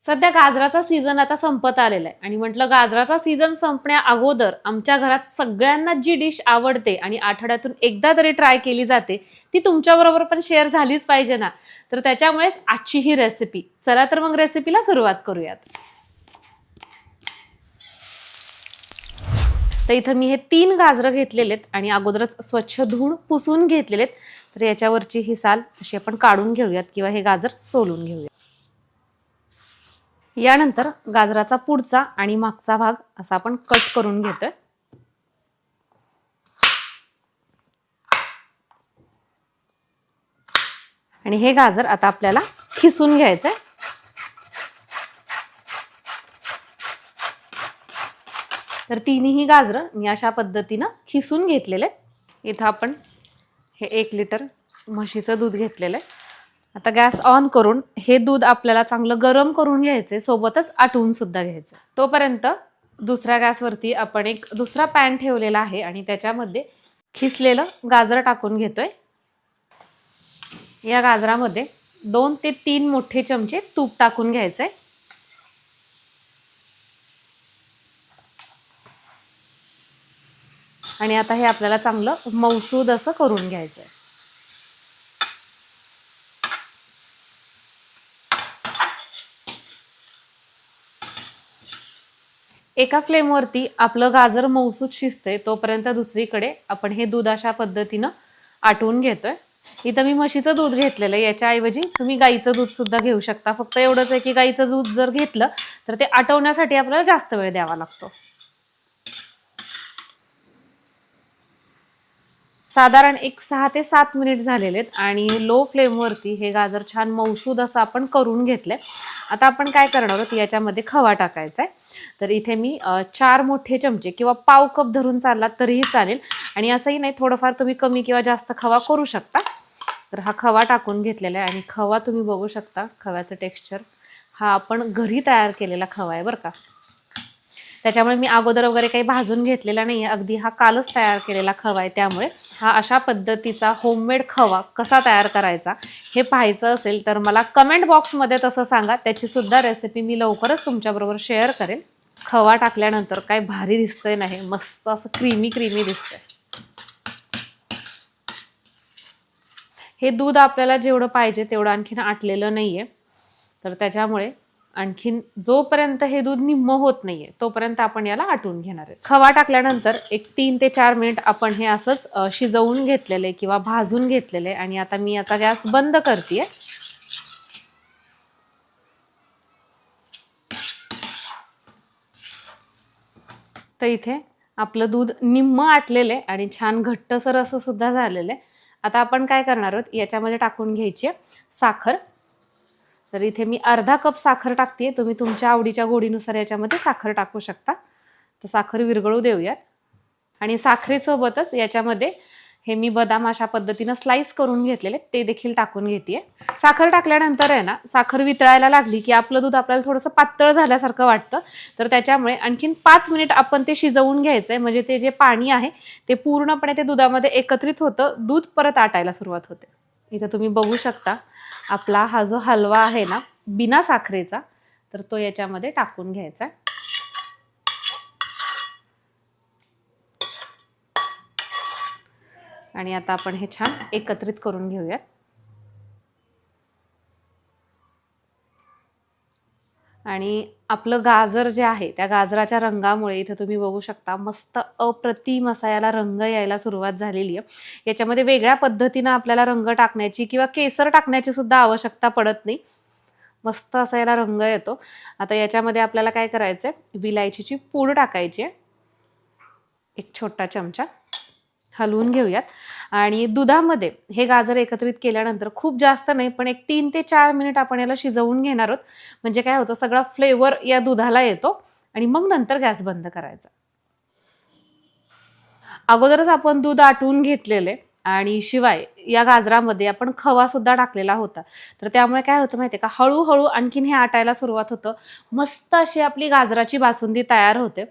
सध्या गाजराचा सीझन आता संपत आलेला आहे आणि म्हटलं गाजराचा सीझन संपण्या अगोदर आमच्या घरात सगळ्यांना जी डिश आवडते आणि आठवड्यातून एकदा तरी ट्राय केली जाते ती तुमच्याबरोबर पण शेअर झालीच पाहिजे ना. तर त्याच्यामुळेच आजची ही रेसिपी. चला तर मग रेसिपीला सुरुवात करूयात. तर इथं मी हे 3 गाजरं घेतलेले आहेत आणि अगोदरच स्वच्छ धुवून पुसून घेतलेले आहेत. तर याच्यावरची ही साल अशी आपण काढून घेऊयात किंवा हे गाजर सोलून घेऊयात. यानंतर गाजराचा पुढचा आणि मागचा भाग असा आपण कट करून घेतोय. आणि हे गाजर आता आपल्याला खिसून घ्यायचंय. तर तिन्ही गाजरं मी अशा पद्धतीनं खिसून घेतलेले. इथं आपण हे 1 लिटर म्हशीचं दूध घेतलेलं आहे. आता गॅस ऑन करून हे दूध आपल्याला चांगलं गरम करून घ्यायचे, सोबतच आटवून सुद्धा घ्यायचं. तोपर्यंत दुसऱ्या गॅसवरती आपण एक दुसरा पॅन ठेवलेला आहे आणि त्याच्यामध्ये खिसलेलं गाजर टाकून घेतोय. या गाजरामध्ये 2 ते 3 मोठे चमचे तूप टाकून घ्यायचंय. आणि आता हे आपल्याला चांगलं मऊसूद असं करून घ्यायचंय. एका फ्लेमवरती आपलं गाजर मऊसूद शिजतंय तोपर्यंत दुसरीकडे आपण हे दूध अशा पद्धतीनं आटवून घेतोय. इथं मी म्हशीचं दूध घेतलेलं आहे. याच्याऐवजी तुम्ही गाईचं दूध सुद्धा घेऊ शकता. फक्त एवढंच आहे की गाईचं दूध जर घेतलं तर ते आटवण्यासाठी आपल्याला जास्त वेळ द्यावा लागतो. साधारण एक 6 ते 7 मिनिट झालेले आहेत आणि लो फ्लेमवरती हे गाजर छान मऊसूद असं आपण करून घेतलंय. आता आपण काय करणार आहोत, याच्यामध्ये खवा टाकायचा आहे. तर इथे मी 4 मोठे चमचे किंवा पाव कप धरून चाललात तरीही चालेल आणि असंही नाही, थोडंफार तुम्ही कमी किंवा जास्त खवा करू शकता. तर हा खवा टाकून घेतलेला आहे आणि खवा तुम्ही बघू शकता. खव्याचं टेक्स्चर हा आपण घरी तयार केलेला खवा आहे बरं का. त्याच्यामुळे मी अगोदर वगैरे काही भाजून घेतलेला नाही आहे. अगदी हा कालच तयार केलेला खवा आहे. त्यामुळे हा अशा पद्धतीचा होममेड खवा कसा तयार करायचा हे पाहायचं असेल तर मला कमेंट बॉक्समध्ये तसं सांगा. त्याची सुद्धा रेसिपी मी लवकरच तुमच्याबरोबर शेअर करेन. खवा टाकल्यानंतर काय भारी दिसतंय ना, हे मस्त असं क्रीमी क्रीमी दिसतंय. हे दूध आपल्याला जेवढं पाहिजे तेवढं आणखीन आटलेलं नाहीये. तर त्याच्यामुळे आणखीन जोपर्यंत हे दूध निम्म होत नाहीये तोपर्यंत आपण याला आटवून घेणार आहे. खवा टाकल्यानंतर एक 3 ते 4 मिनिट आपण हे असंच शिजवून घेतलेले किंवा भाजून घेतलेले. आणि आता मी गॅस बंद करतेय. तर इथे आपलं दूध निम्म आटलेलं आहे आणि छान घट्टसर असं सुद्धा झालेलं आहे. आता आपण काय करणार आहोत, याच्यामध्ये टाकून घ्यायची साखर. तर इथे मी अर्धा कप साखर टाकते. तुम्ही तुमच्या आवडीच्या गोडीनुसार याच्यामध्ये साखर टाकू शकता. तर साखर विरघळू देऊयात. आणि साखरेसोबतच याच्यामध्ये हे मी बदाम अशा पद्धतीनं स्लाइस करून घेतलेले ते देखील टाकून घेते. साखर टाकल्यानंतर आहे ना, साखर वितळायला लागली की आपलं दूध आपल्याला थोडंसं पातळ झाल्यासारखं वाटतं. तर त्याच्यामुळे आणखीन 5 मिनिट आपण ते शिजवून घ्यायचंय. म्हणजे ते जे पाणी आहे ते पूर्णपणे ते दुधामध्ये एकत्रित होतं. दूध परत आटायला सुरुवात होते. इथं तुम्ही बघू शकता आपला हा जो हलवा आहे ना बिना साखरेचा, तर तो याच्यामध्ये टाकून घ्यायचा. आणि आता आपण हे छान एकत्रित करून घेऊयात. आणि आपलं गाजर जे आहे त्या गाजराच्या रंगामुळे इथं तुम्ही बघू शकता मस्त अप्रतिम असा याला रंग यायला सुरुवात झालेली आहे. याच्यामध्ये वेगळ्या पद्धतीनं आपल्याला रंग टाकण्याची किंवा केसर टाकण्याची सुद्धा आवश्यकता पडत नाही. मस्त असा याला रंग येतो. आता याच्यामध्ये आपल्याला काय करायचंय, विलायचीची पूड टाकायची आहे. 1 छोटा चमचा हलवून घेऊयात. आणि दुधामध्ये हे गाजर एकत्रित केल्यानंतर खूप जास्त नाही पण एक 3 ते 4 मिनिट आपण याला शिजवून घेणार आहोत. म्हणजे काय होतं, सगळा फ्लेवर या दुधाला येतो आणि मग नंतर गॅस बंद करायचा. अगोदरच आपण दूध आटवून घेतलेले आणि शिवाय या गाजरामध्ये आपण खवा सुद्धा टाकलेला होता. तर त्यामुळे काय होतं माहितीये का, हळूहळू आणखीन हे आटायला सुरुवात होतं. मस्त अशी आपली गाजराची बासुंदी तयार होते.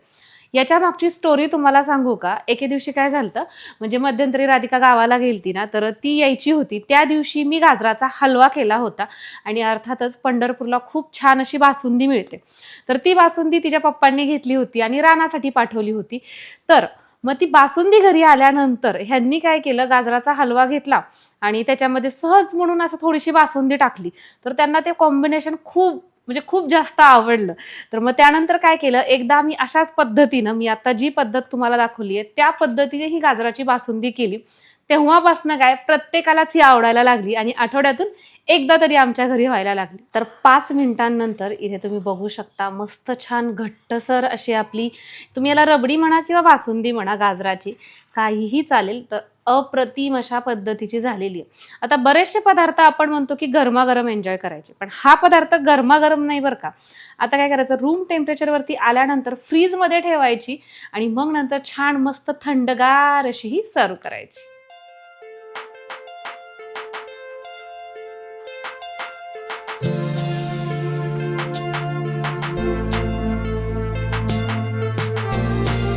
याच्या मागची स्टोरी तुम्हाला सांगू का? एके दिवशी काय झालं, म्हणजे मध्यंतरी राधिका गावाला गेलती ना, तर ती यायची होती. त्या दिवशी मी गाजराचा हलवा केला होता आणि अर्थातच पंढरपूरला खूप छान अशी बासुंदी मिळते. तर ती बासुंदी तिच्या पप्पांनी घेतली होती आणि रानासाठी पाठवली होती. तर मग ती बासुंदी घरी आल्यानंतर ह्यांनी काय केलं, गाजराचा हलवा घेतला आणि त्याच्यामध्ये सहज म्हणून असं थोडीशी बासुंदी टाकली. तर त्यांना ते कॉम्बिनेशन खूप जास्त आवडलं. तर मग त्यानंतर काय केलं, एकदा मी अशाच पद्धतीनं, मी आता जी पद्धत तुम्हाला दाखवली आहे त्या पद्धतीने ही गाजराची बासुंदी केली. तेव्हापासनं काय प्रत्येकालाच ही आवडायला लागली आणि आठवड्यातून एकदा तरी आमच्या घरी व्हायला लागली. तर 5 मिनिटांनंतर इथे तुम्ही बघू शकता मस्त छान घट्टसर अशी आपली, तुम्ही याला रबडी म्हणा किंवा बासुंदी म्हणा, गाजराची काहीही चालेल, तर अप्रतिम अशा पद्धतीची झालेली आहे. आता बरेचसे पदार्थ आपण म्हणतो की गरमागरम एन्जॉय करायचे, पण हा पदार्थ गरमागरम नाही बरं का. आता काय करायचं, रूम टेम्परेचरवरती आल्यानंतर फ्रीजमध्ये ठेवायची आणि मग नंतर छान मस्त थंडगार अशी ही सर्व करायची.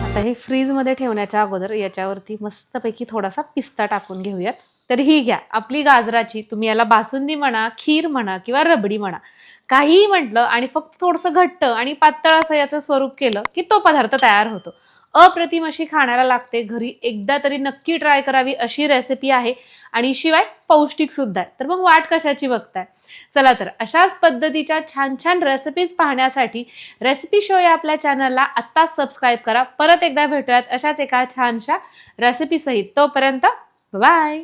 आता हे फ्रीजमध्ये ठेवण्याच्या अगोदर याच्यावरती मस्तपैकी थोडासा पिस्ता टाकून घेऊयात. तर ही घ्या आपली गाजराची, तुम्ही याला बासुंदी म्हणा, खीर म्हणा किंवा रबडी म्हणा, काहीही म्हटलं आणि फक्त थोडंसं घट्ट आणि पातळ असं याचं स्वरूप केलं की तो पदार्थ तयार होतो. अप्रतिम अशी खाण्याला लागते. घरी एकदा तरी नक्की ट्राय करावी अशी रेसिपी आहे आणि शिवाय पौष्टिक सुद्धा आहे. तर मग वाट कशाची बघताय? चला तर अशाच पद्धतीच्या छान छान रेसिपीज पाहण्यासाठी रेसिपी शो या आपल्या चॅनलला आत्ताच सबस्क्राईब करा. परत एकदा भेटूयात अशाच एका छानशा रेसिपी सहित. तोपर्यंत बाय.